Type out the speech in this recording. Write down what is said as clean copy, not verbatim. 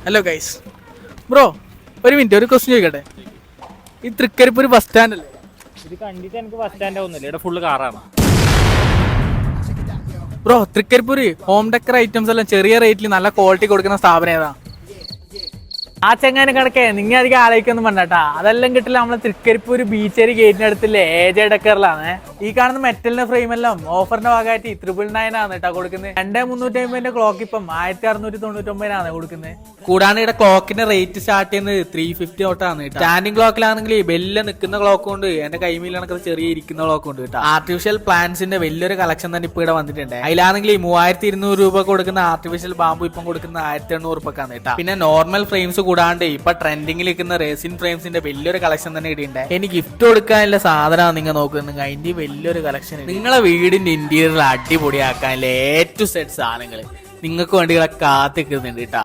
Hello guys. Bro ഒരു minute, ഒരു question ചോദിക്കട്ടെ. ഈ തൃക്കരിപ്പൂർ ബസ് സ്റ്റാൻഡ് അല്ലേ? ഇത് കണ്ടിട്ട് എനിക്ക് ബസ് സ്റ്റാൻഡ് ആവുന്നില്ല, ഇവിടെ ഫുള്ള് കാറാണ്. Bro Trikaripur home decker items എല്ലാം ചെറിയ റേറ്റിൽ നല്ല ക്വാളിറ്റി കൊടുക്കുന്ന സ്ഥാപനം ഏതാ? ആ ചെങ്ങാനും കണക്കെ നിങ്ങൾ അധികം ആലോചിക്കൊന്നും വേണ്ടാ, അതെല്ലാം കിട്ടില്ല നമ്മളെ തൃക്കരിപ്പൂര് ബീച്ചേരി ഗേറ്റിന് അടുത്തില്ലേ AJ ഡെക്കറിലാണ്. ഈ കാണുന്ന മെറ്റലിന്റെ ഫ്രെയിം എല്ലാം ഓഫറിന്റെ ഭാഗമായിട്ട് 999 ആണ് കേട്ടോ കൊടുക്കുന്നത്. 2350 ക്ലോക്ക് ഇപ്പം 1699 കൊടുക്കുന്നത്. കൂടാണ്ട് ഇവിടെ ക്ലോക്കിന്റെ റേറ്റ് സ്റ്റാർട്ട് ചെയ്യുന്നത് 350 തൊട്ടാണ് കേട്ടോ. സ്റ്റാൻഡിംഗ് ക്ലോക്കിലാണെങ്കിൽ ബെല്ല് നിൽക്കുന്ന ക്ലോക്ക് ഉണ്ട്, എന്റെ കൈമിൽ കണക്ക് ചെറിയ ഇരിക്കുന്ന ക്ലോക്ക് ഉണ്ട് കേട്ടോ. ആർട്ടിഫിഷ്യൽ പ്ലാന്റ്സിന്റെ വലിയൊരു കളക്ഷൻ തന്നെ ഇപ്പൊ ഇവിടെ വന്നിട്ടുണ്ട്. അതിലാണെങ്കിൽ 3200 രൂപ കൊടുക്കുന്ന ആർട്ടിഫിഷ്യൽ ബാമ്പു ഇപ്പം കൊടുക്കുന്ന 1800 രൂപക്കാണ് കേട്ടോ. പിന്നെ നോർമൽ ഫ്രെയിംസ് കൂടാണ്ട് ഇപ്പൊ ട്രെൻഡിങ്ങിൽ നിൽക്കുന്ന റേസിൻ ഫ്രെയിംസിന്റെ വലിയൊരു കളക്ഷൻ തന്നെ ഇടിയുണ്ട്. എനിക്ക് ഗിഫ്റ്റ് കൊടുക്കാനുള്ള സാധനമാണ് നിങ്ങൾ നോക്കുന്നത്. അതിന്റെ വലിയൊരു കളക്ഷൻ നിങ്ങളെ വീടിന്റെ ഇന്റീരിയർ അടിപൊളിയാക്കാനുള്ള A to Z സാധനങ്ങൾ നിങ്ങൾക്ക് വേണ്ടി കാത്തിക്കുന്നുണ്ട് കേട്ടോ.